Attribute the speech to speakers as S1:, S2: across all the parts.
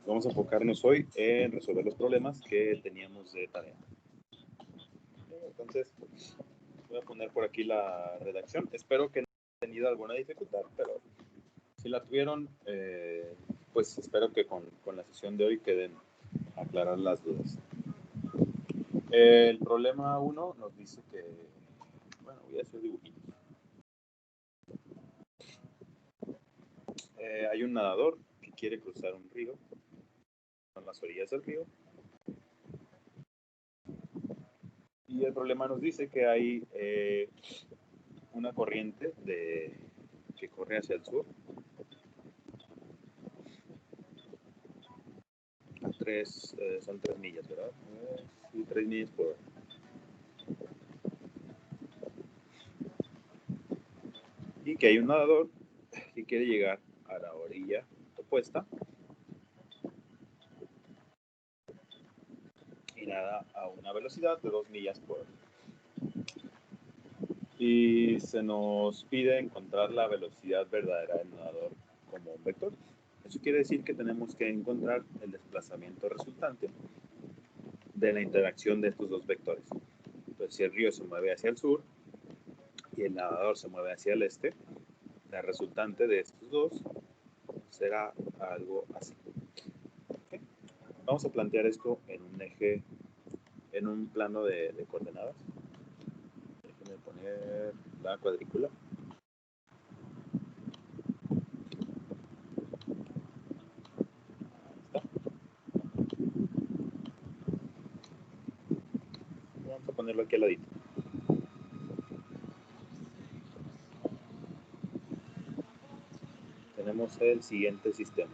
S1: Vamos a enfocarnos hoy en resolver los problemas que teníamos de tarea. Entonces, voy a poner por aquí la redacción. Espero que no hayan tenido alguna dificultad, pero si la tuvieron, pues espero que con la sesión de hoy queden aclarar las dudas. El problema 1 nos dice que, bueno, voy a hacer dibujitos. Hay un nadador que quiere cruzar un río, en las orillas del río. Y el problema nos dice que hay una corriente que corre hacia el sur. Son 3 millas, ¿verdad? Sí, 3 millas por hora. Y que hay un nadador que quiere llegar a la orilla opuesta y nada a una velocidad de 2 millas por hora. Y se nos pide encontrar la velocidad verdadera del nadador como un vector. Eso quiere decir que tenemos que encontrar el desplazamiento resultante de la interacción de estos dos vectores. Entonces, si el río se mueve hacia el sur y el nadador se mueve hacia el este, la resultante de estos dos será algo así. ¿Okay? Vamos a plantear esto en un eje, en un plano de coordenadas. Déjenme poner la cuadrícula. Vamos a ponerlo aquí al ladito. Tenemos el siguiente sistema.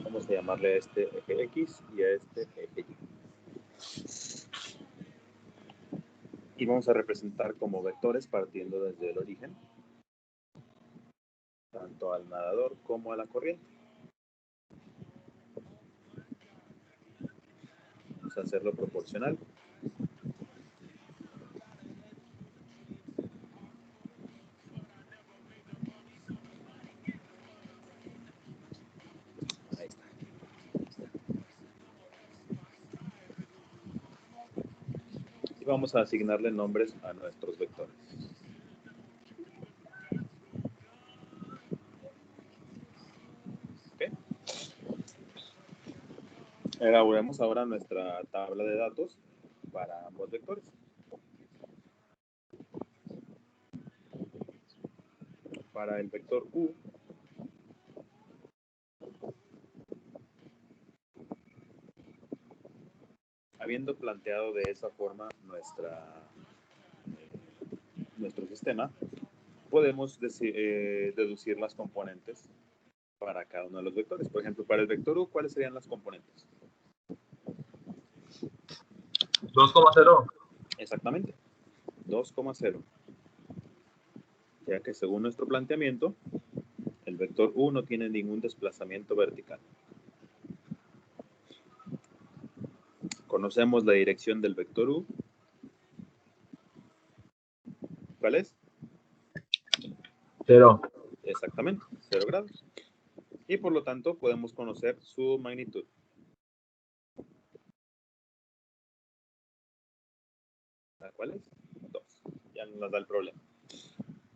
S1: Vamos a llamarle a este eje X y a este eje Y. Y vamos a representar como vectores partiendo desde el origen, tanto al nadador como a la corriente. Vamos a hacerlo proporcional. Ahí está. Y vamos a asignarle nombres a nuestros vectores. ¿Okay? Elaboremos ahora nuestra tabla de datos para ambos vectores. Para el vector U, habiendo planteado de esa forma nuestro sistema, podemos deducir las componentes para cada uno de los vectores. Por ejemplo, para el vector U, ¿cuáles serían las componentes?
S2: 2,0.
S1: Exactamente, 2,0. Ya que según nuestro planteamiento, el vector U no tiene ningún desplazamiento vertical. Conocemos la dirección del vector U. ¿Cuál es?
S2: 0.
S1: Exactamente, 0 grados. Y por lo tanto podemos conocer su magnitud. ¿Cuál es? 2. Ya nos da el problema.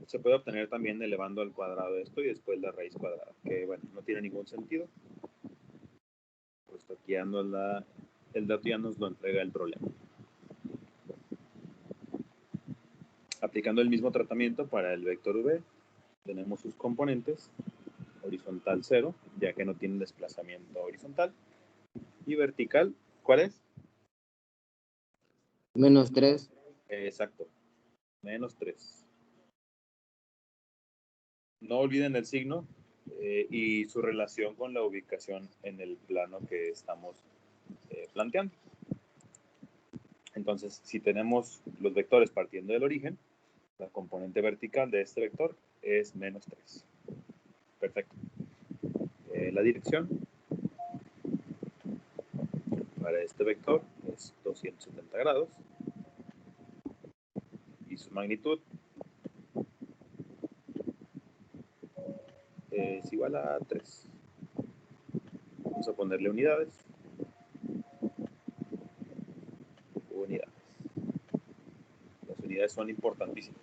S1: Se puede obtener también elevando al cuadrado esto y después la raíz cuadrada, que bueno, no tiene ningún sentido. Puesto aquí el dato ya nos lo entrega el problema. Aplicando el mismo tratamiento para el vector V, tenemos sus componentes, horizontal 0, ya que no tiene desplazamiento horizontal, y vertical, ¿cuál es?
S3: -3.
S1: Exacto, -3. No olviden el signo y su relación con la ubicación en el plano que estamos planteando. Entonces, si tenemos los vectores partiendo del origen, la componente vertical de este vector es -3. Perfecto. La dirección para este vector es 270 grados y su magnitud es igual a 3. Vamos a ponerle unidades. Unidades. Las unidades son importantísimas.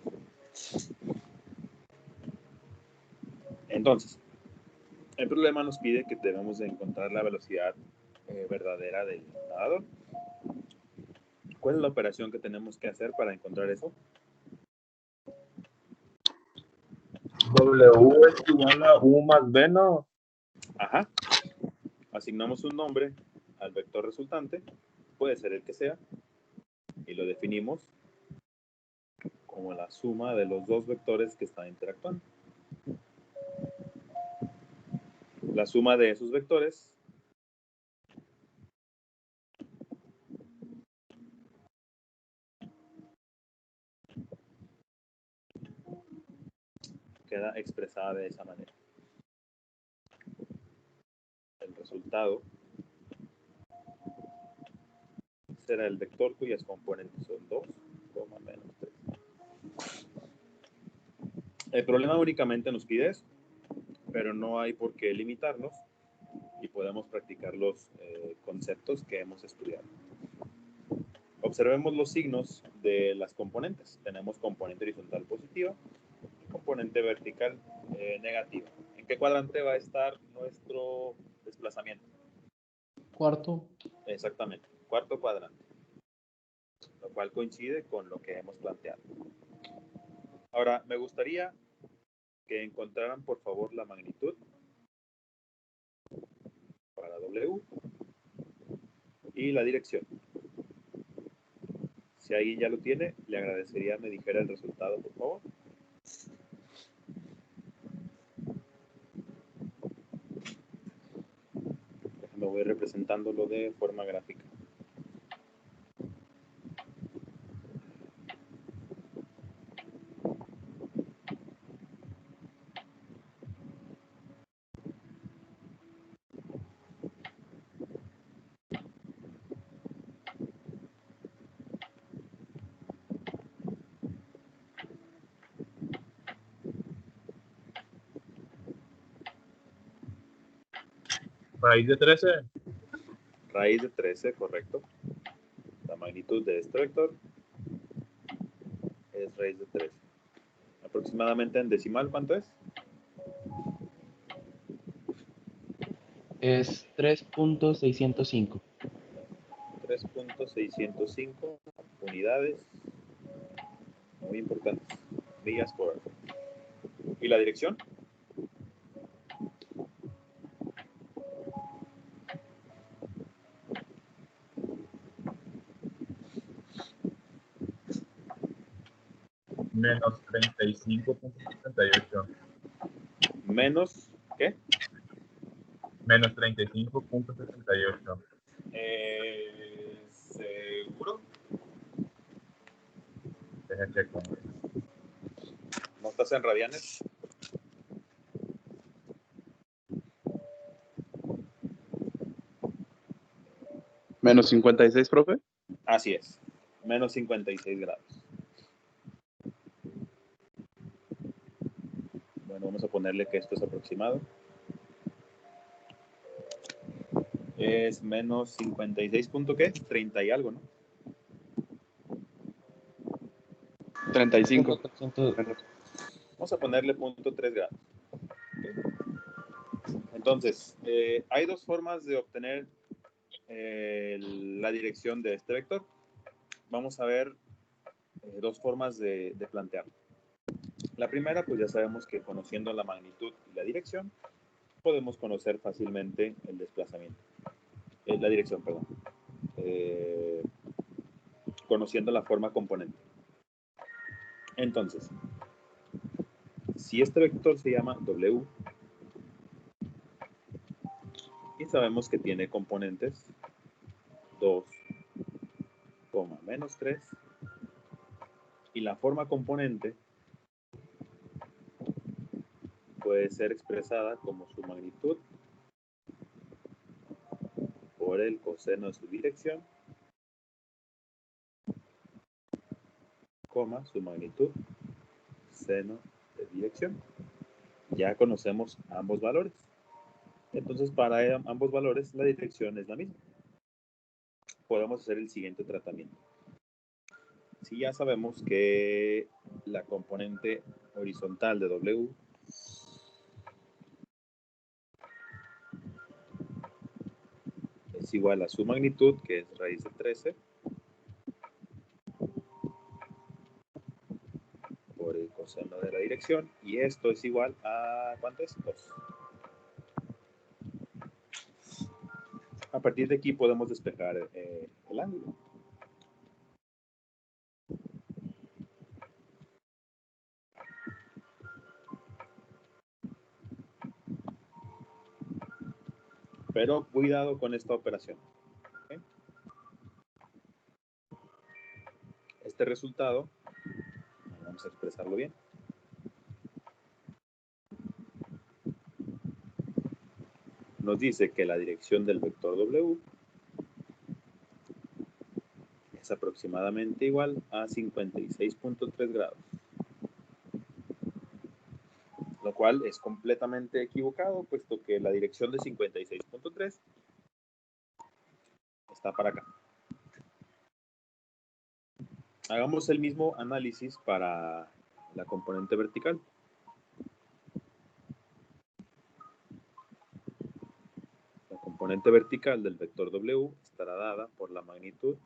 S1: Entonces, el problema nos pide que debemos de encontrar la velocidad verdadera del nadador. ¿Cuál es la operación que tenemos que hacer para encontrar eso?
S2: W es igual a U más B, ¿no?
S1: Ajá. Asignamos un nombre al vector resultante, puede ser el que sea, y lo definimos como la suma de los dos vectores que están interactuando. La suma de esos vectores queda expresada de esa manera. El resultado será el vector cuyas componentes son 2, menos 3. El problema únicamente nos pide eso, pero no hay por qué limitarnos y podemos practicar los conceptos que hemos estudiado. Observemos los signos de las componentes. Tenemos componente horizontal positiva y componente vertical negativa. ¿En qué cuadrante va a estar nuestro desplazamiento?
S3: Cuarto.
S1: Exactamente, cuarto cuadrante, lo cual coincide con lo que hemos planteado. Ahora, me gustaría que encontraran, por favor, la magnitud para W y la dirección. Si alguien ya lo tiene, le agradecería me dijera el resultado, por favor. Me voy representándolo de forma gráfica.
S2: Raíz de 13.
S1: Raíz de 13, correcto. La magnitud de este vector es raíz de 13. Aproximadamente en decimal, ¿cuánto es?
S3: Es 3.605.
S1: 3.605 unidades. Muy importantes. Millas por hora. ¿Y la dirección?
S2: Menos 35.78.
S1: Menos, ¿qué?
S2: Menos 35.78.
S1: ¿Seguro?
S2: Deja checo.
S1: ¿No estás en radianes?
S4: Menos 56, profe.
S1: Así es. Menos 56 grados. Bueno, vamos a ponerle que esto es aproximado. Es menos 56 punto ¿qué? 30 y algo, ¿no?
S4: 35.
S1: Vamos a ponerle 0.3 grados. Entonces, hay dos formas de obtener la dirección de este vector. Vamos a ver dos formas de plantearlo. La primera, pues ya sabemos que conociendo la magnitud y la dirección, podemos conocer fácilmente el desplazamiento. La dirección, perdón. Conociendo la forma componente. Entonces, si este vector se llama W y sabemos que tiene componentes 2, menos 3 y la forma componente puede ser expresada como su magnitud por el coseno de su dirección, su magnitud, seno de dirección. Ya conocemos ambos valores. Entonces, para ambos valores, la dirección es la misma. Podemos hacer el siguiente tratamiento. Si ya sabemos que la componente horizontal de W es igual a su magnitud, que es raíz de 13, por el coseno de la dirección, y esto es igual a, ¿cuánto es? 2. A partir de aquí podemos despejar el ángulo. Pero cuidado con esta operación. ¿Okay? Este resultado, vamos a expresarlo bien. Nos dice que la dirección del vector W es aproximadamente igual a 56.3 grados. Lo cual es completamente equivocado, puesto que la dirección de 56.3 está para acá. Hagamos el mismo análisis para la componente vertical. La componente vertical del vector W estará dada por la magnitud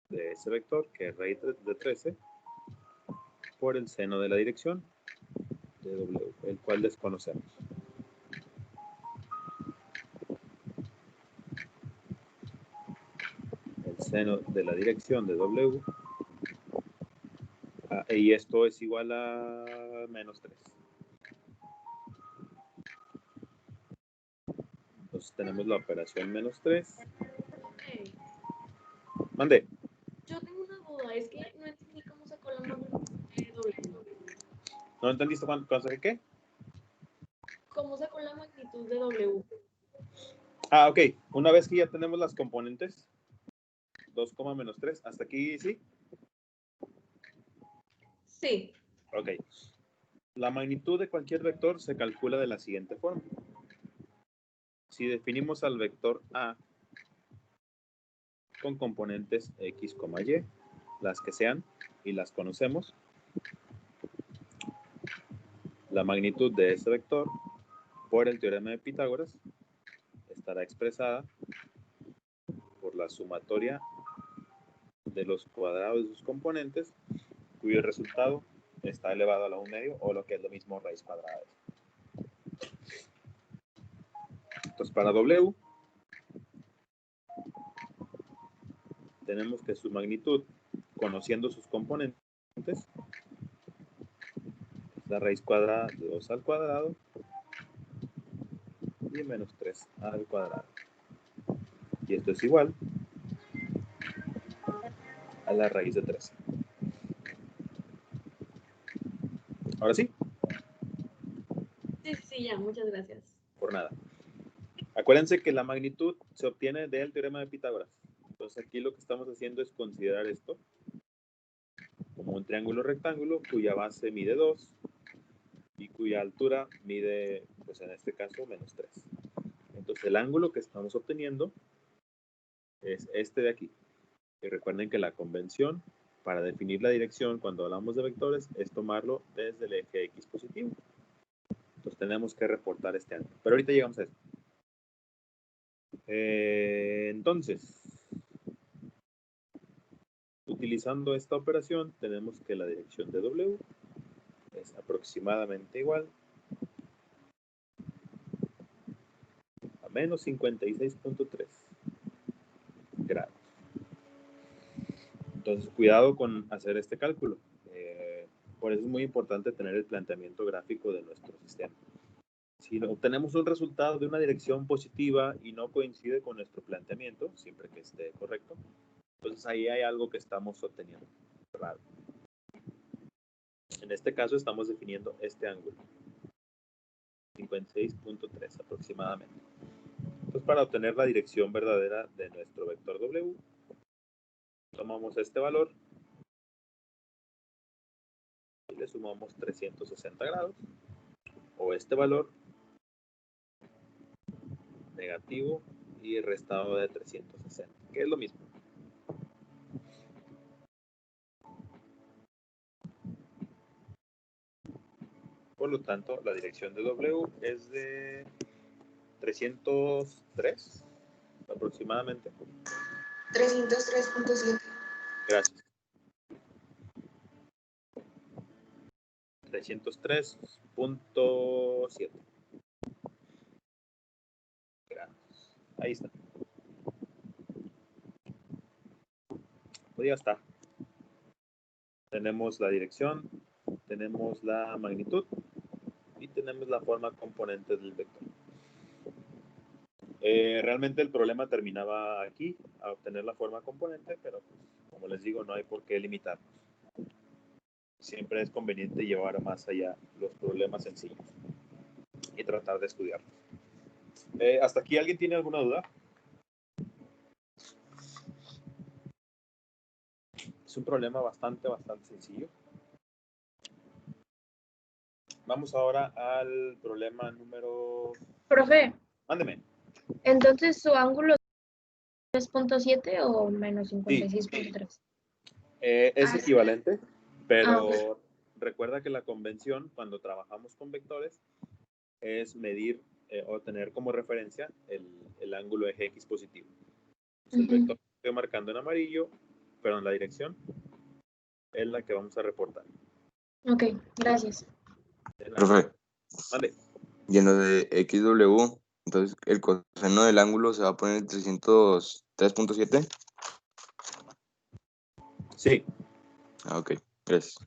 S1: de ese vector, que es raíz de 13, por el seno de la dirección de W, el cual desconocemos. El seno de la dirección de W, y esto es igual a menos 3. Entonces tenemos la operación menos 3. Mande.
S5: Yo tengo una duda, es que no entendí cómo sacó la magnitud de W.
S1: ¿No entendiste cuánto de qué?
S5: ¿Cómo sacó la magnitud de W?
S1: Ok. Una vez que ya tenemos las componentes, 2, menos 3, hasta aquí, ¿sí?
S5: Sí.
S1: Ok. La magnitud de cualquier vector se calcula de la siguiente forma. Si definimos al vector A con componentes X, Y, las que sean, y las conocemos, la magnitud de ese vector por el teorema de Pitágoras estará expresada por la sumatoria de los cuadrados de sus componentes, cuyo resultado está elevado a la 1/2, o lo que es lo mismo raíz cuadrada. Entonces, para W, tenemos que su magnitud, conociendo sus componentes, es la raíz cuadrada de 2 al cuadrado y menos 3 al cuadrado. Y esto es igual a la raíz de 13. Ahora sí.
S5: Sí, ya, muchas gracias.
S1: Por nada. Acuérdense que la magnitud se obtiene del teorema de Pitágoras. Entonces aquí lo que estamos haciendo es considerar esto como un triángulo rectángulo cuya base mide 2 y cuya altura mide, pues en este caso, menos 3. Entonces el ángulo que estamos obteniendo es este de aquí. Y recuerden que la convención para definir la dirección cuando hablamos de vectores es tomarlo desde el eje X positivo. Entonces tenemos que reportar este ángulo. Pero ahorita llegamos a eso. Entonces, utilizando esta operación, tenemos que la dirección de W es aproximadamente igual a menos 56.3 grados. Entonces, cuidado con hacer este cálculo. Por eso es muy importante tener el planteamiento gráfico de nuestro sistema. Si obtenemos un resultado de una dirección positiva y no coincide con nuestro planteamiento, siempre que esté correcto, entonces ahí hay algo que estamos obteniendo raro. En este caso estamos definiendo este ángulo, 56.3 aproximadamente. Entonces, para obtener la dirección verdadera de nuestro vector W, tomamos este valor y le sumamos 360 grados. o este valor negativo y restado de 360, que es lo mismo. Por lo tanto, la dirección de W es de 303 aproximadamente.
S5: 303.7.
S1: Gracias. 303.7 grados. Ahí está. Pues ya está. Tenemos la dirección, tenemos la magnitud y tenemos la forma componente del vector. Realmente el problema terminaba aquí, a obtener la forma componente, pero pues, como les digo, no hay por qué limitarnos. Siempre es conveniente llevar más allá los problemas sencillos y tratar de estudiarlos. ¿Hasta aquí alguien tiene alguna duda? Es un problema bastante sencillo. Vamos ahora al problema número...
S5: Profe,
S1: Mándeme.
S5: entonces su ángulo es 3.7 o menos 56.3.
S1: Es equivalente, pero
S5: ok.
S1: recuerda que la convención cuando trabajamos con vectores es medir o tener como referencia el ángulo eje X positivo. El vector que estoy marcando en amarillo, pero en la dirección es la que vamos a reportar.
S5: Ok, gracias.
S6: Profe,
S1: Vale.
S6: y en lo de XW, entonces el coseno del ángulo se va a poner 303.7.
S1: Sí.
S6: Ah, ok, gracias.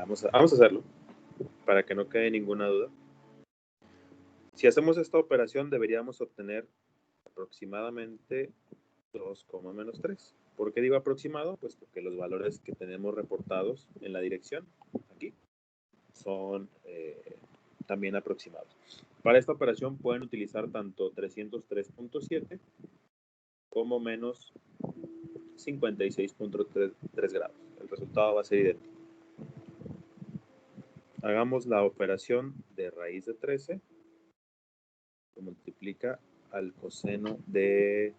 S1: Vamos a hacerlo para que no quede ninguna duda. Si hacemos esta operación deberíamos obtener aproximadamente 2,-3. ¿Por qué digo aproximado? Pues porque los valores que tenemos reportados en la dirección aquí son también aproximados. Para esta operación pueden utilizar tanto 303.7 como menos 56.3 grados. El resultado va a ser idéntico. Hagamos la operación de raíz de 13 que multiplica al coseno de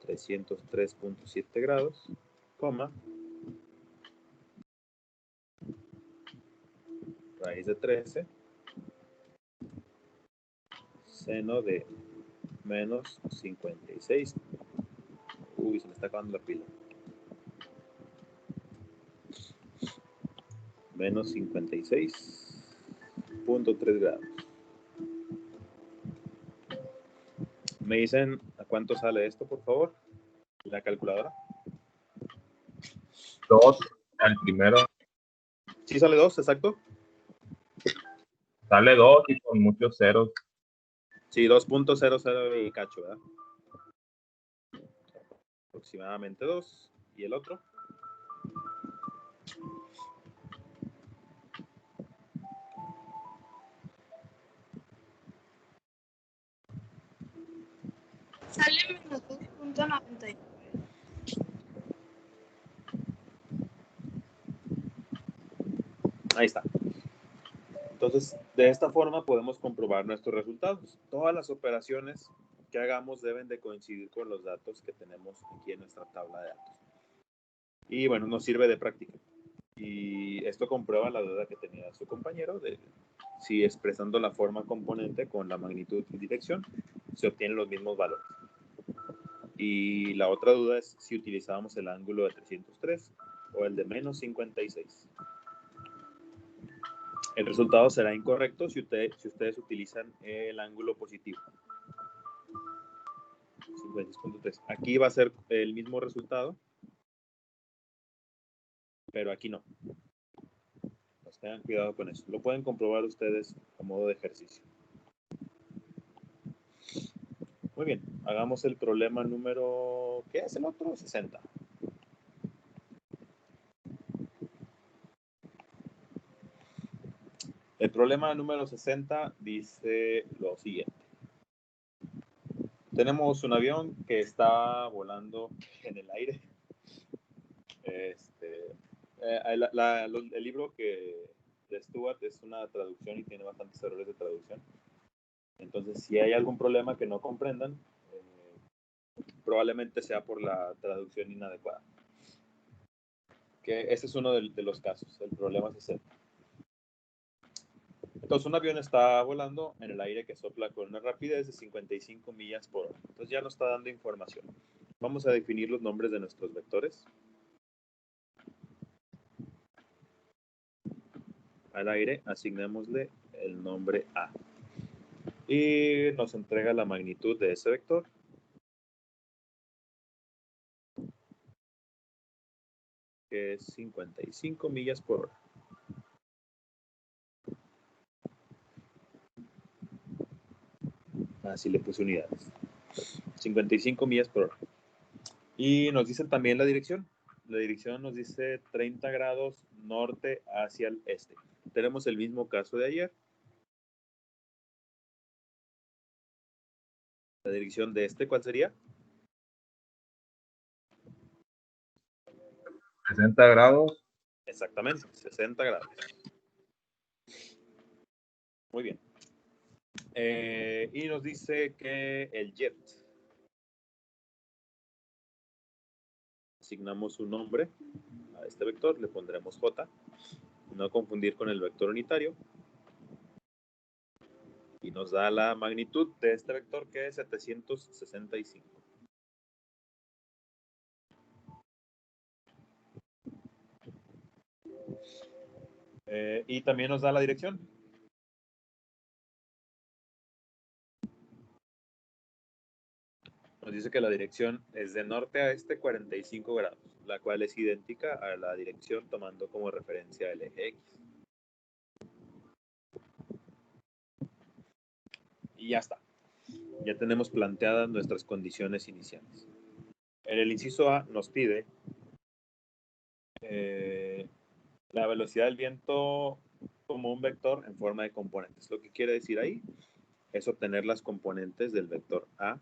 S1: 303.7 grados, coma, raíz de 13, seno de menos 56. Uy, se me está acabando la pila. Menos 56.3 grados. ¿Me dicen a cuánto sale esto, por favor? La calculadora.
S2: 2 al primero.
S1: ¿Sí sale 2, exacto?
S2: Sale 2 y con muchos ceros.
S1: Sí, 2.00 y cacho, ¿verdad? Aproximadamente 2. ¿Y el otro?
S5: Sale menos 2.90.
S1: Ahí está. Entonces, de esta forma podemos comprobar nuestros resultados. Todas las operaciones que hagamos deben de coincidir con los datos que tenemos aquí en nuestra tabla de datos. Y bueno, nos sirve de práctica. Y esto comprueba la duda que tenía su compañero de si expresando la forma componente con la magnitud y dirección se obtienen los mismos valores. Y la otra duda es si utilizábamos el ángulo de 303 o el de menos 56. El resultado será incorrecto si ustedes utilizan el ángulo positivo. 56.3. Aquí va a ser el mismo resultado, pero aquí no. Pues tengan cuidado con eso. Lo pueden comprobar ustedes a modo de ejercicio. Muy bien, hagamos el problema número... ¿Qué es el otro? 60. El problema número 60 dice lo siguiente. Tenemos un avión que está volando en el aire El libro de Stuart es una traducción y tiene bastantes errores de traducción. Entonces, si hay algún problema que no comprendan, probablemente sea por la traducción inadecuada. Que ese es uno de los casos. El problema es ese. Entonces, un avión está volando en el aire que sopla con una rapidez de 55 millas por hora. Entonces, ya nos está dando información. Vamos a definir los nombres de nuestros vectores. Al aire, asignémosle el nombre A. Y nos entrega la magnitud de ese vector. Que es 55 millas por hora. Así le puse unidades. 55 millas por hora. Y nos dice también la dirección. La dirección nos dice 30 grados norte hacia el este. Tenemos el mismo caso de ayer. La dirección de este, ¿cuál sería?
S2: 60 grados.
S1: Exactamente, 60 grados. Muy bien. Y nos dice que el jet. Asignamos un nombre a este vector, le pondremos J. No confundir con el vector unitario. Y nos da la magnitud de este vector, que es 765. Y también nos da la dirección. Nos dice que la dirección es de norte a este 45 grados, la cual es idéntica a la dirección tomando como referencia el eje X. Y ya está. Ya tenemos planteadas nuestras condiciones iniciales. En el inciso A nos pide la velocidad del viento como un vector en forma de componentes. Lo que quiere decir ahí es obtener las componentes del vector A.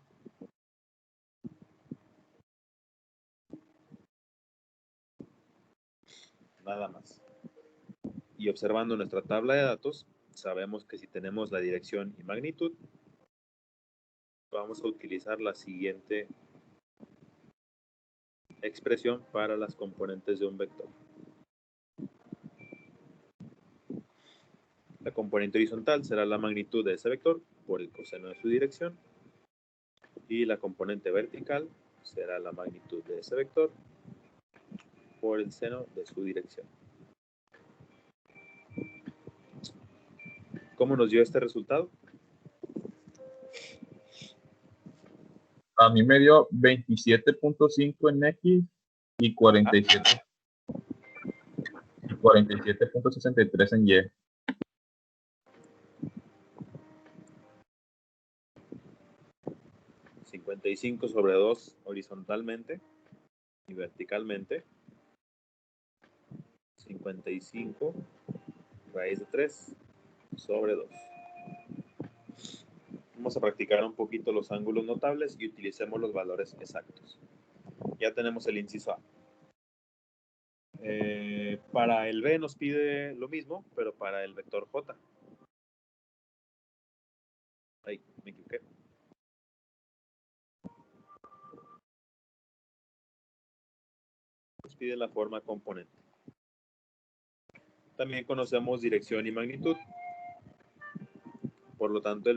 S1: Nada más. Y observando nuestra tabla de datos, sabemos que si tenemos la dirección y magnitud, vamos a utilizar la siguiente expresión para las componentes de un vector. La componente horizontal será la magnitud de ese vector por el coseno de su dirección. Y la componente vertical será la magnitud de ese vector por el seno de su dirección. ¿Cómo nos dio este resultado?
S2: A mí me dio 27.5 en X y 47.63 en Y.
S1: 55 sobre 2 horizontalmente y verticalmente. 55 raíz de 3 sobre 2. Vamos a practicar un poquito los ángulos notables y utilicemos los valores exactos. Ya tenemos el inciso A. Para el B nos pide lo mismo, pero para el vector J. Ahí, me equivoqué. Nos pide la forma componente. También conocemos dirección y magnitud. Por lo tanto,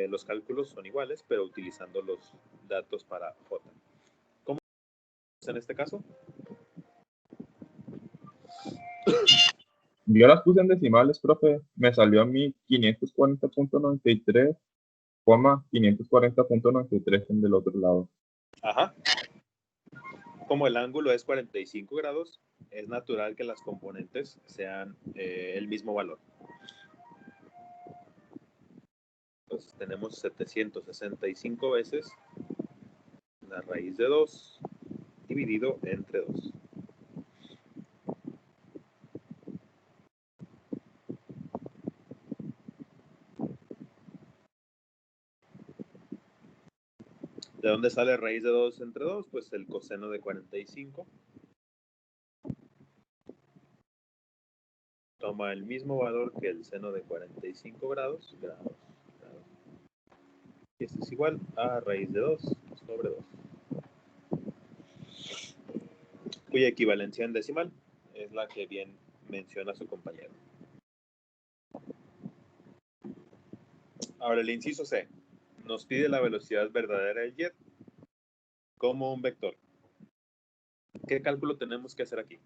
S1: los cálculos son iguales, pero utilizando los datos para J. ¿Cómo es en este caso?
S2: Yo las puse en decimales, profe. Me salió a mí 540.93, 540.93 en del otro lado.
S1: Ajá. Como el ángulo es 45 grados, es natural que las componentes sean el mismo valor. Entonces tenemos 765 veces la raíz de 2 dividido entre 2. ¿De dónde sale raíz de 2 entre 2? Pues el coseno de 45. toma el mismo valor que el seno de 45 grados. Y esto es igual a raíz de 2 sobre 2. Cuya equivalencia en decimal es la que bien menciona su compañero. Ahora el inciso C. Nos pide la velocidad verdadera del jet como un vector. ¿Qué cálculo tenemos que hacer aquí?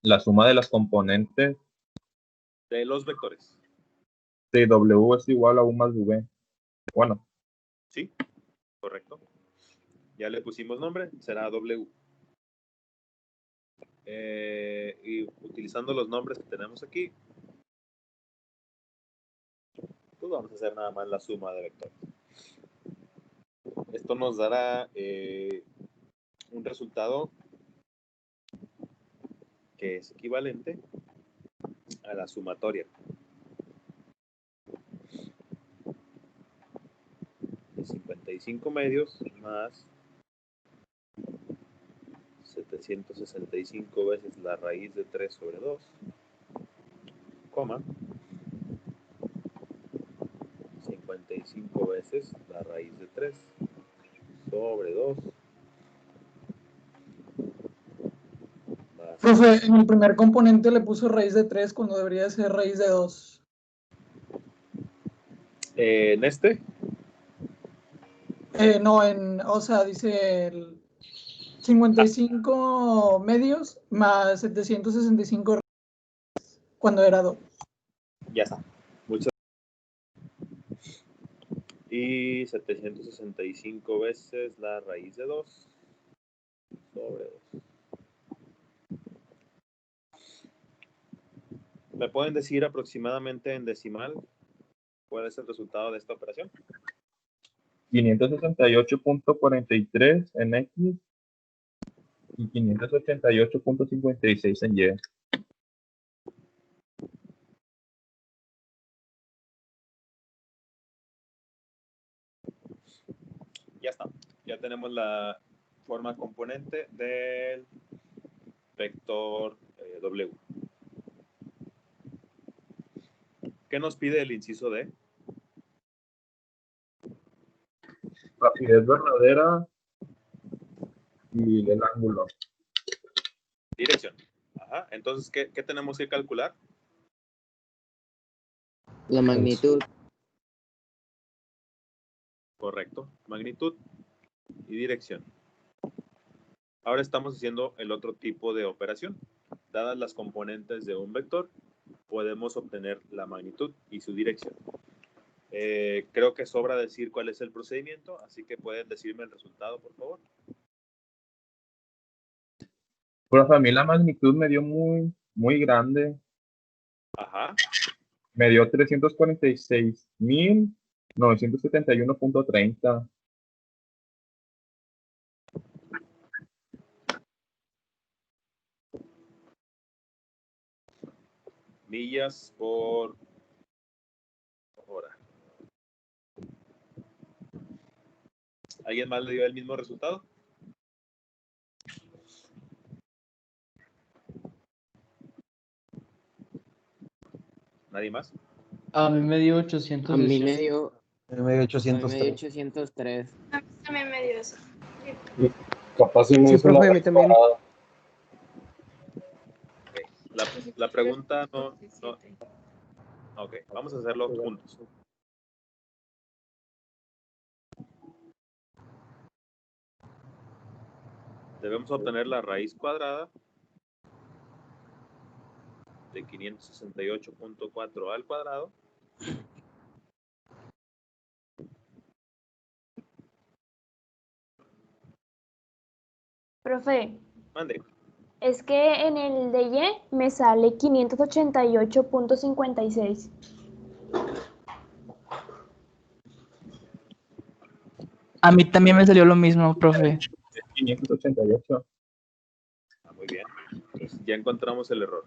S2: La suma de las componentes
S1: De los vectores.
S2: de W es igual a U más V. Bueno,
S1: ¿Sí? Correcto. Ya le pusimos nombre, será W. Y utilizando los nombres que tenemos aquí, pues vamos a hacer nada más la suma de vectores. Esto nos dará un resultado que es equivalente a la sumatoria de 55 medios más 765 veces la raíz de 3 sobre 2, coma, 55 veces la raíz de 3 sobre 2.
S7: Profe, en el primer componente le puso raíz de 3 cuando debería ser raíz de 2.
S1: En este,
S7: No, o sea, dice el 55 medios más 765 cuando era 2.
S1: ya está. Muchas. Y 765 veces la raíz de 2 sobre 2. ¿Me pueden decir aproximadamente en decimal cuál es el resultado de esta operación?
S2: 568.43 en X y 588.56 en Y.
S1: Ya está. Ya tenemos la forma componente del vector W. ¿Qué nos pide el inciso D?
S2: Rapidez verdadera y el ángulo.
S1: Dirección. Ajá. Entonces, ¿qué tenemos que calcular?
S8: La magnitud.
S1: Correcto. Magnitud y dirección. Ahora estamos haciendo el otro tipo de operación. Dadas las componentes de un vector, podemos obtener la magnitud y su dirección. Creo que sobra decir cuál es el procedimiento, así que pueden decirme el resultado, por favor.
S2: Pues a mí la magnitud me dio muy grande.
S1: Ajá.
S2: Me dio 346.971.30.
S1: Millas por hora. ¿Alguien más le dio el mismo resultado? ¿Nadie más?
S3: A mí me dio
S8: A mí me
S3: 818.
S8: dio,
S9: A mí me dio
S8: a mí me dio
S9: 803.
S8: 803.
S5: A mí también me dio eso.
S2: Capaz si me
S8: Sí,
S2: hizo la
S8: profe, a mí también.
S2: parada.
S1: Okay. La pregunta no. Ok, vamos a hacerlo juntos. Debemos obtener la raíz cuadrada de 568.4 al cuadrado
S5: Profe,
S1: mande,
S5: es que en el de Y me sale 588.56.
S10: A mí también me salió lo mismo, profe.
S2: 588.
S1: muy bien. Entonces, ya encontramos el error.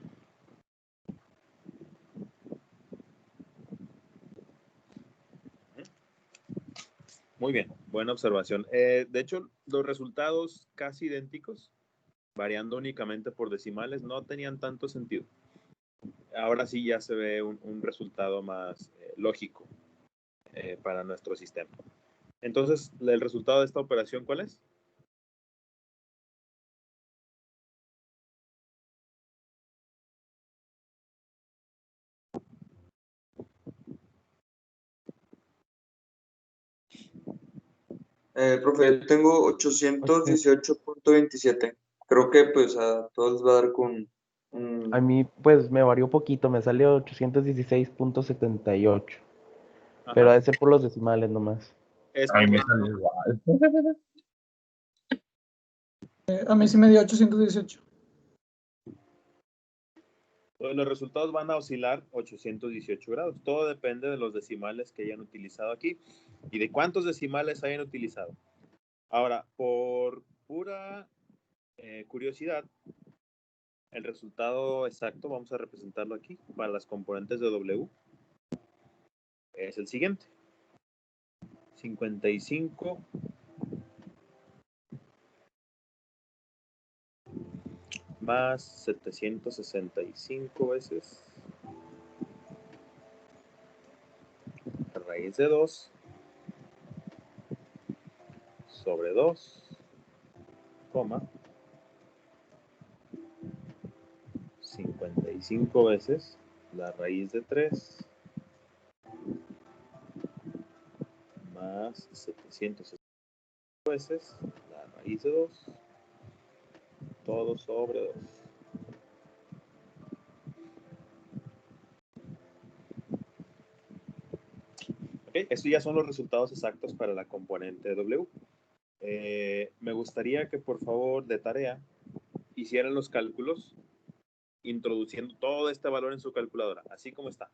S1: Muy bien, buena observación. De hecho, los resultados casi idénticos variando únicamente por decimales, no tenían tanto sentido. Ahora sí ya se ve un resultado más lógico para nuestro sistema. Entonces, ¿el resultado de esta operación cuál es?
S6: Profe, yo tengo 818.27. Creo que pues a todos les va a dar con
S3: A mí, pues, me varió poquito, me salió 816.78. Pero
S1: Ajá.
S3: ha de ser por los decimales nomás.
S1: Es
S2: A mí me
S1: correcto.
S2: salió igual.
S7: A mí sí me dio 818.
S1: Los resultados van a oscilar 818 grados. Todo depende de los decimales que hayan utilizado aquí y de cuántos decimales hayan utilizado. Ahora, por pura curiosidad, el resultado exacto, vamos a representarlo aquí, para las componentes de W, es el siguiente. 55 más 765 veces raíz de 2 sobre 2, coma, 55 veces la raíz de 3 más 765 veces la raíz de 2, todo sobre 2. Okay, estos ya son los resultados exactos para la componente W. Me gustaría que por favor de tarea hicieran los cálculos introduciendo todo este valor en su calculadora, así como está.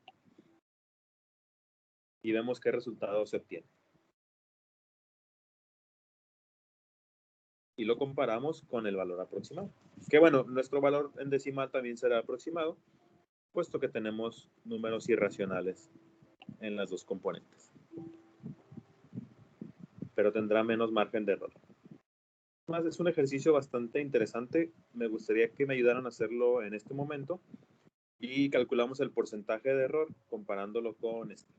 S1: Y vemos qué resultado se obtiene. Y lo comparamos con el valor aproximado. Que bueno, nuestro valor en decimal también será aproximado, puesto que tenemos números irracionales en las dos componentes. Pero tendrá menos margen de error. Además, es un ejercicio bastante interesante. Me gustaría que me ayudaran a hacerlo en este momento. Y calculamos el porcentaje de error comparándolo con este.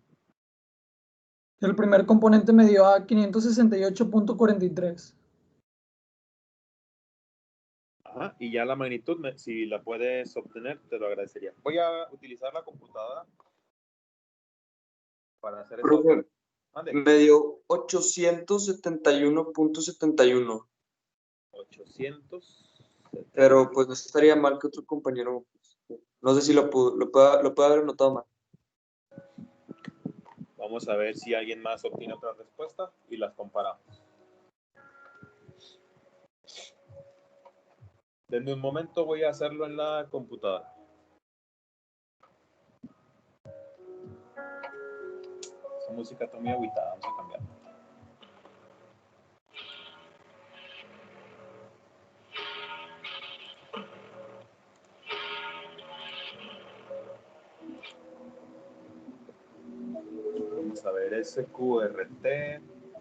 S7: El primer componente me dio a 568.43.
S1: Ajá, y ya la magnitud, si la puedes obtener, te lo agradecería. Voy a utilizar la computadora para hacer eso.
S6: Profe,
S1: Mande.
S6: me dio 871.71.
S1: 800.
S6: Pero pues no estaría mal que otro compañero. No sé si lo puede haber anotado mal.
S1: Vamos a ver si alguien más obtiene otra respuesta y las comparamos. Denme un momento, voy a hacerlo en la computadora. Esa música está muy agüitada, vamos a cambiarla. Vamos a ver SQRT.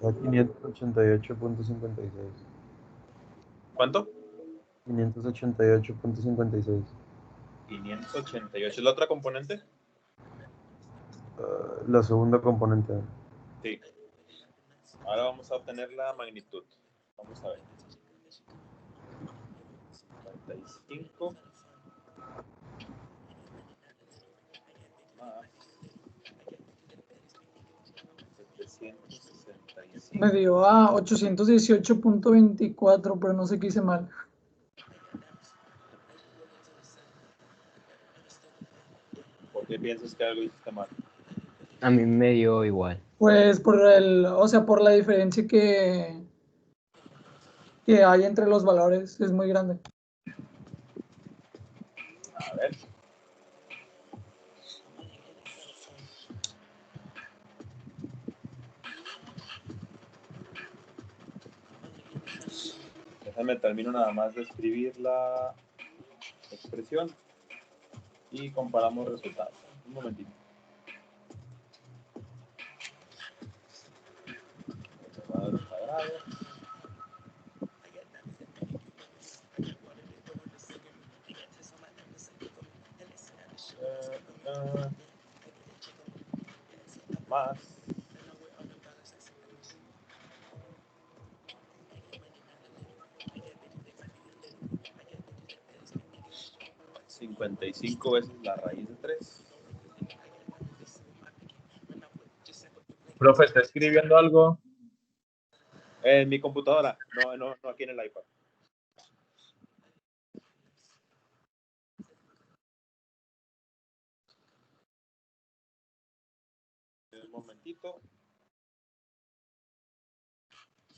S3: 588.56.
S1: ¿Cuánto?
S3: 588.56.
S1: 588. ¿Es la otra componente?
S3: La segunda componente.
S1: Sí. Ahora vamos a obtener la magnitud. Vamos a ver. 55 más 765.
S7: Me dio a 818.24, pero no sé qué hice mal.
S1: ¿Por qué piensas que algo hiciste mal?
S8: A mí me dio igual.
S7: Pues por la diferencia que hay entre los valores, es muy grande.
S1: A ver. Déjame termino nada más de escribir la expresión y comparamos resultados. Un momentito. Cuadrado. Más 55 veces la raíz de 3.
S2: Profe, ¿está escribiendo algo?
S1: En mi computadora, no aquí en el iPad. Un momentito.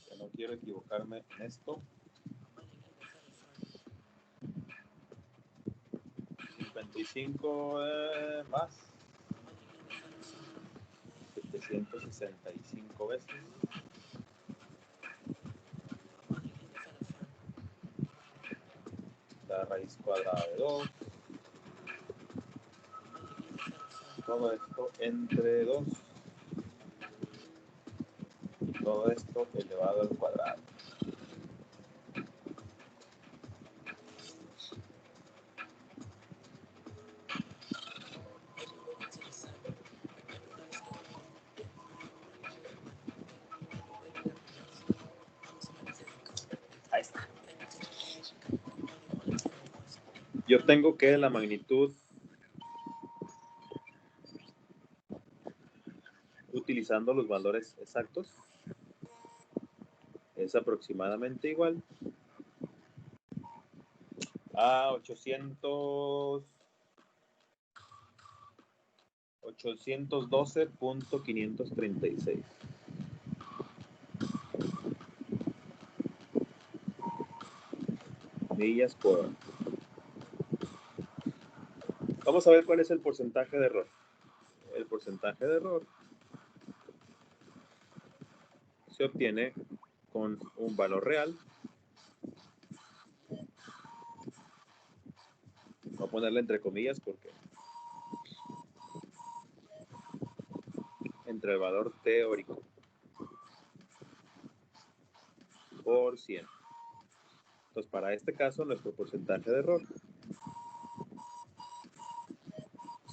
S1: Que no quiero equivocarme en esto. 55 más 765 veces. La raíz cuadrada de 2. Todo esto entre 2. Todo esto elevado al cuadrado. Ahí está. Yo tengo que la magnitud utilizando los valores exactos es aproximadamente igual a 812.536 millas por hora. Vamos a ver cuál es el porcentaje de error. El porcentaje de error se obtiene con un valor real. Voy a ponerle entre comillas porque entre el valor teórico por 100. Entonces, para este caso, nuestro porcentaje de error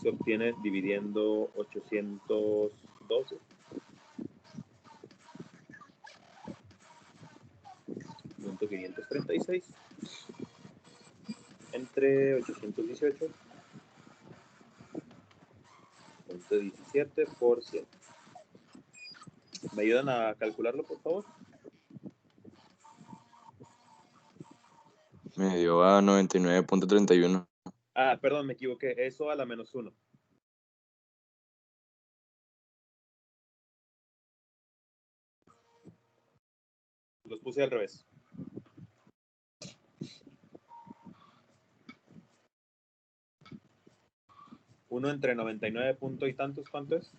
S1: se obtiene dividiendo 812.536 entre 818.17 por 100. ¿Me ayudan a calcularlo, por favor?
S6: Me dio a 99.31.
S1: Ah, perdón, me equivoqué. Eso a la menos 1. Los puse al revés. Uno entre 99 punto y tantos, ¿cuánto es?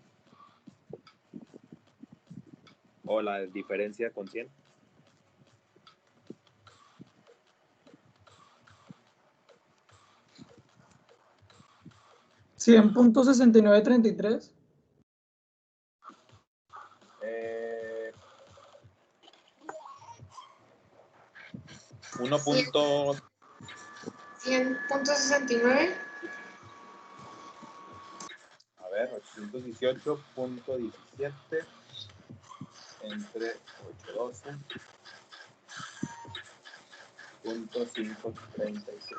S1: O la diferencia con 100.
S7: $100.6933.
S5: 100.69.
S1: A ver, 818.17 entre 812.536.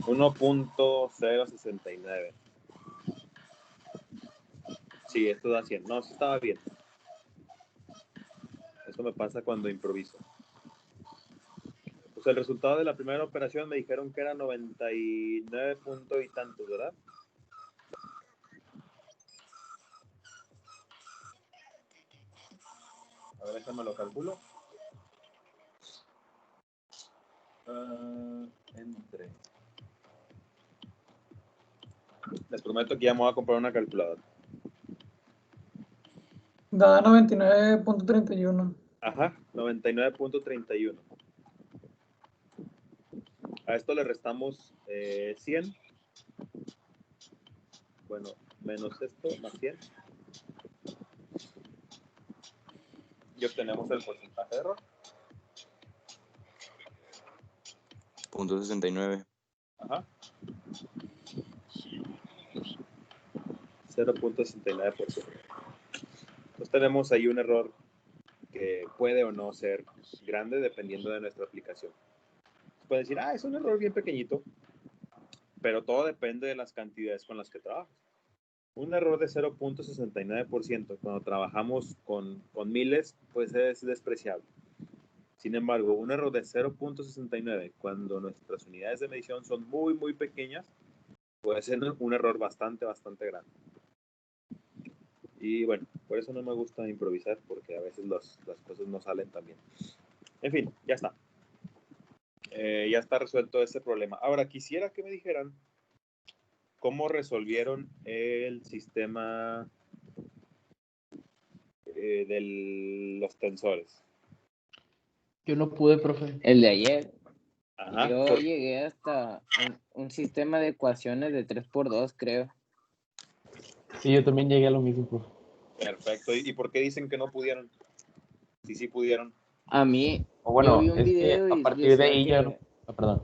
S1: 1.069. Sí, esto da 100. No, sí estaba bien. Eso me pasa cuando improviso. Pues el resultado de la primera operación me dijeron que era 99 punto y tantos, ¿verdad? A ver, déjame lo calculo. Entre. Les prometo que ya me voy a comprar una calculadora.
S7: Da 99.31.
S1: Ajá, 99.31. A esto le restamos 100. Bueno, menos esto, más 100. Y obtenemos el porcentaje de error.
S6: 0.69.
S1: Ajá. 0.69%. Entonces tenemos ahí un error que puede o no ser grande dependiendo de nuestra aplicación. Puede decir, es un error bien pequeñito, pero todo depende de las cantidades con las que trabajas. Un error de 0.69% cuando trabajamos con miles, pues es despreciable. Sin embargo, un error de 0.69 cuando nuestras unidades de medición son muy, muy pequeñas, puede ser un error bastante grande. Y bueno, por eso no me gusta improvisar, porque a veces las cosas no salen tan bien. En fin, ya está. Ya está resuelto ese problema. Ahora, quisiera que me dijeran cómo resolvieron el sistema de los tensores.
S10: Yo no pude, profe.
S8: El de ayer,
S1: Ajá.
S8: yo llegué hasta un sistema de ecuaciones de 3x2, creo.
S3: Sí, yo también llegué a lo mismo, profe.
S1: Perfecto. ¿Y por qué dicen que no pudieron? Sí pudieron.
S8: A mí,
S3: O bueno,
S8: yo vi un
S3: es que
S8: video
S3: a
S8: y
S3: partir de
S8: decía
S3: ahí ya
S8: que...
S3: no. Perdón.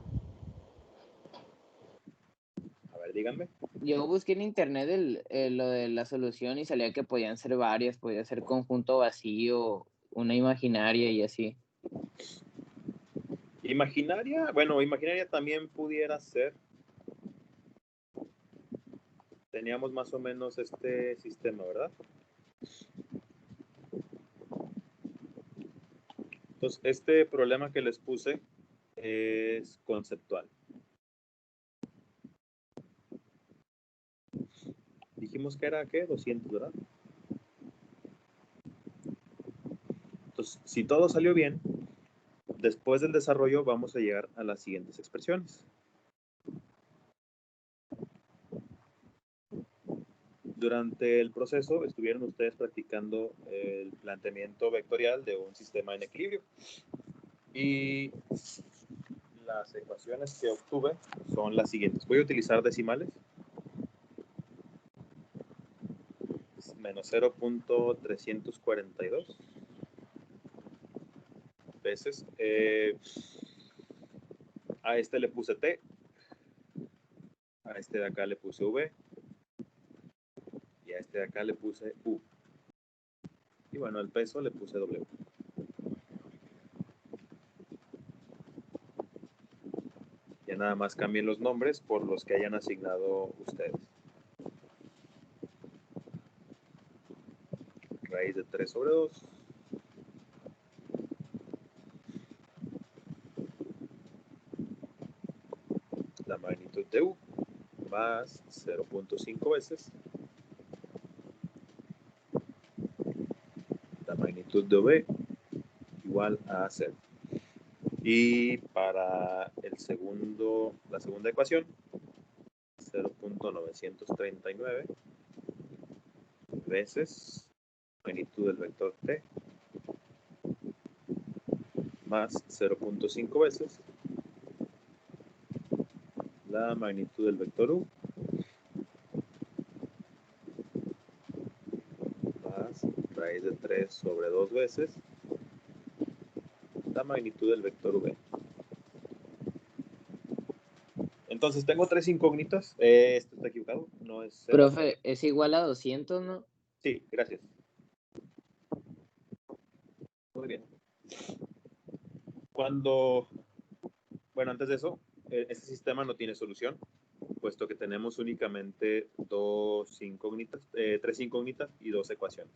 S1: A ver, díganme.
S8: Yo busqué en internet lo de la solución y salía que podían ser varias, podía ser conjunto vacío, una imaginaria y así.
S1: Imaginaria también pudiera ser. Teníamos más o menos este sistema, ¿verdad? Entonces, este problema que les puse es conceptual. Dijimos que era, ¿qué? 200, ¿verdad? Entonces, si todo salió bien, después del desarrollo vamos a llegar a las siguientes expresiones. Durante el proceso estuvieron ustedes practicando el planteamiento vectorial de un sistema en equilibrio. Y las ecuaciones que obtuve son las siguientes. Voy a utilizar decimales. Menos 0.342 veces. A este le puse T. A este de acá le puse V. Y a este de acá le puse U. Y bueno, el peso le puse W. Ya nada más cambien los nombres por los que hayan asignado ustedes. Raíz de 3 sobre 2. La magnitud de U más 0.5 veces la magnitud de V igual a 0. Y para la segunda ecuación, 0.939 veces magnitud del vector T más 0.5 veces la magnitud del vector U más raíz de 3 sobre 2 veces la magnitud del vector V. Entonces tengo tres incógnitas. Esto está equivocado. No es 0.
S8: Profe, es igual a 200, ¿no?
S1: Sí, gracias. Muy bien. Antes de eso, este sistema no tiene solución, puesto que tenemos únicamente tres incógnitas y dos ecuaciones.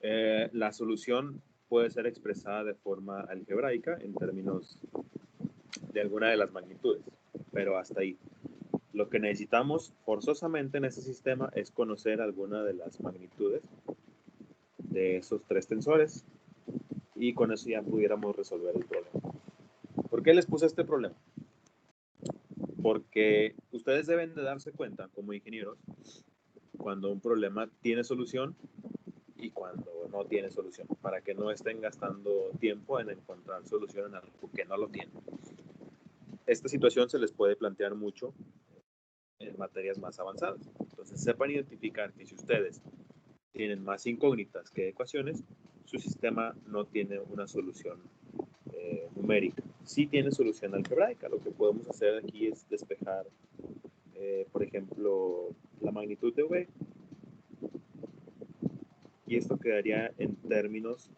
S1: La solución puede ser expresada de forma algebraica en términos de alguna de las magnitudes, pero hasta ahí. Lo que necesitamos forzosamente en este sistema es conocer alguna de las magnitudes de esos tres tensores y con eso ya pudiéramos resolver el problema. ¿Por qué les puse este problema? Porque ustedes deben de darse cuenta como ingenieros cuando un problema tiene solución y cuando no tiene solución, para que no estén gastando tiempo en encontrar solución en algo que no lo tiene. Esta situación se les puede plantear mucho en materias más avanzadas. Entonces sepan identificar que si ustedes tienen más incógnitas que ecuaciones, su sistema no tiene una solución numérica. Sí tiene solución algebraica. Lo que podemos hacer aquí es despejar, por ejemplo, la magnitud de V. Y esto quedaría en términos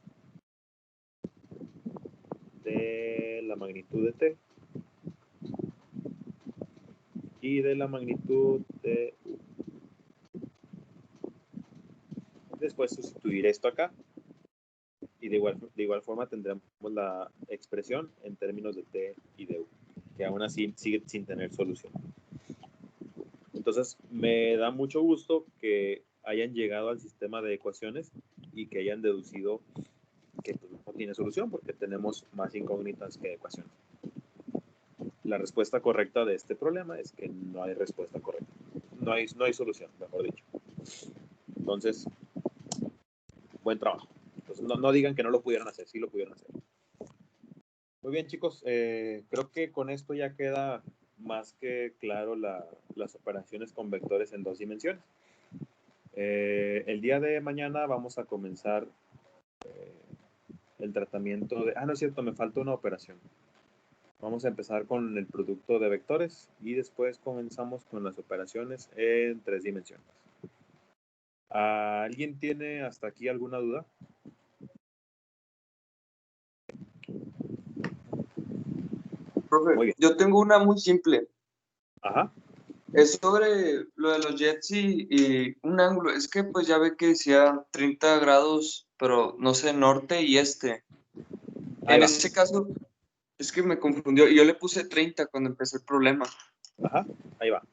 S1: de la magnitud de T y de la magnitud de U. Después sustituir esto acá y de igual forma tendremos la expresión en términos de T y de U, que aún así sigue sin tener solución. Entonces me da mucho gusto que hayan llegado al sistema de ecuaciones y que hayan deducido que pues, no tiene solución porque tenemos más incógnitas que ecuaciones. La respuesta correcta de este problema es que no hay respuesta correcta. No hay solución, mejor dicho. Entonces, buen trabajo. Entonces, no digan que no lo pudieron hacer, sí lo pudieron hacer. Muy bien, chicos. Creo que con esto ya queda más que claro las operaciones con vectores en 2 dimensiones. El día de mañana vamos a comenzar el tratamiento de... no es cierto, me falta una operación. Vamos a empezar con el producto de vectores y después comenzamos con las operaciones en 3 dimensiones. ¿Alguien tiene hasta aquí alguna duda?
S6: Profe, yo tengo una muy simple.
S1: Ajá.
S6: Es sobre lo de los jets y un ángulo. Es que pues ya ve que decía 30 grados, pero no sé, norte y este.
S1: Ahí
S6: En
S1: va.
S6: ese caso, es que me confundió. Y yo le puse 30 cuando empezó el problema.
S1: Ajá, ahí va.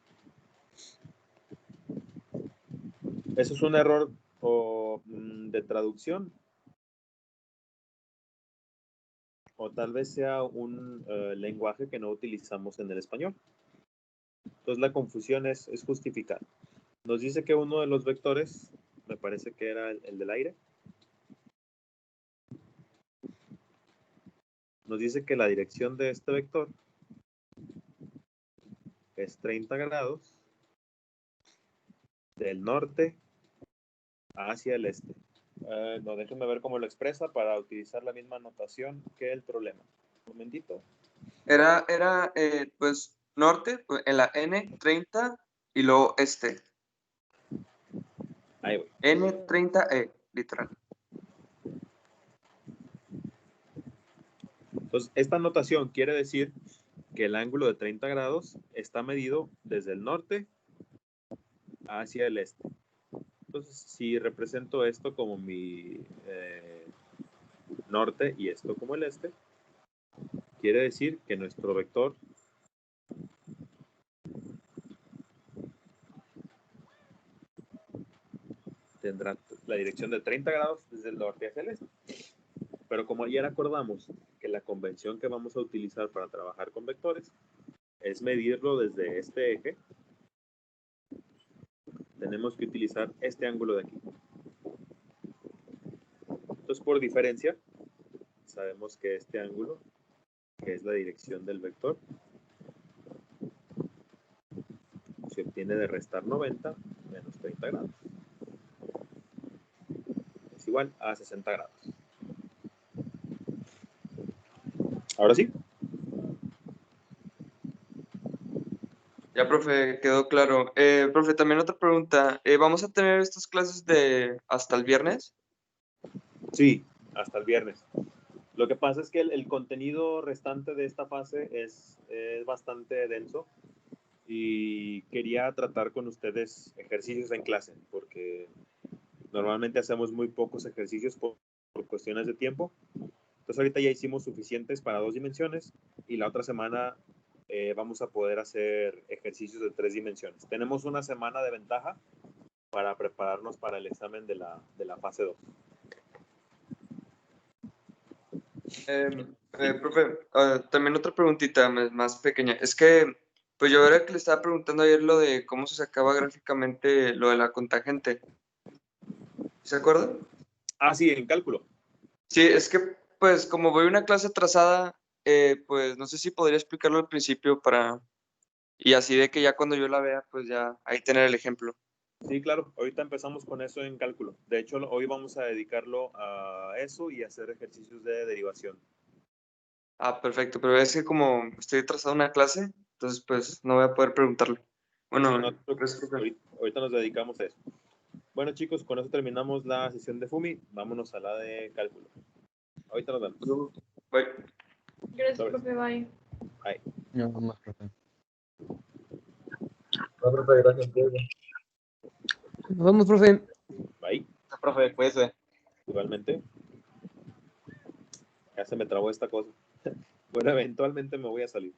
S1: Eso es un error de traducción. O tal vez sea un lenguaje que no utilizamos en el español. Entonces la confusión es justificada. Nos dice que uno de los vectores, me parece que era el del aire, nos dice que la dirección de este vector es 30 grados del norte hacia el este. No, déjenme ver cómo lo expresa para utilizar la misma notación que el problema. Un momentito.
S6: Era pues norte, pues, en la N 30 y luego este.
S1: Ahí voy.
S6: N30E, literal.
S1: Entonces, esta notación quiere decir que el ángulo de 30 grados está medido desde el norte hacia el este. Entonces, si represento esto como mi norte y esto como el este, quiere decir que nuestro vector tendrá la dirección de 30 grados desde el norte hacia el este. Pero como ayer acordamos que la convención que vamos a utilizar para trabajar con vectores es medirlo desde este eje, tenemos que utilizar este ángulo de aquí. Entonces, por diferencia, sabemos que este ángulo, que es la dirección del vector, se obtiene de restar 90 menos 30 grados. Es igual a 60 grados. Ahora sí.
S6: Ya, profe, quedó claro. Profe, también otra pregunta. ¿Vamos a tener estas clases hasta el viernes?
S1: Sí, hasta el viernes. Lo que pasa es que el contenido restante de esta fase es bastante denso y quería tratar con ustedes ejercicios en clase, porque normalmente hacemos muy pocos ejercicios por cuestiones de tiempo. Entonces ahorita ya hicimos suficientes para 2 dimensiones y la otra semana vamos a poder hacer ejercicios de 3 dimensiones. Tenemos una semana de ventaja para prepararnos para el examen de la fase 2.
S6: Profe, también otra preguntita más pequeña. Es que, pues yo era que le estaba preguntando ayer lo de cómo se sacaba gráficamente lo de la contagente. ¿Se acuerda?
S1: Sí, en cálculo.
S6: Sí, es que, pues como voy a una clase atrasada, pues no sé si podría explicarlo al principio y así de que ya cuando yo la vea, pues ya ahí tener el ejemplo.
S1: Sí, claro. Ahorita empezamos con eso en cálculo. De hecho, hoy vamos a dedicarlo a eso y a hacer ejercicios de derivación.
S6: Ah, perfecto, pero es que como estoy atrasado en una clase, entonces pues no voy a poder preguntarle. Bueno,
S1: Sí, no te preocupes,
S6: gracias, profe.
S1: ahorita nos dedicamos a eso. Bueno, chicos, con eso terminamos la sesión de FUMI. Vámonos a la de cálculo. Ahorita nos vemos.
S6: Bye.
S5: Gracias,
S1: Sobres.
S5: profe, bye.
S1: Bye.
S3: No, vamos, profe.
S2: No, profe, gracias.
S9: Nos vemos, profe.
S1: Bye.
S4: Profe, cuídese.
S1: Igualmente. Ya se me trabó esta cosa. Bueno, eventualmente me voy a salir.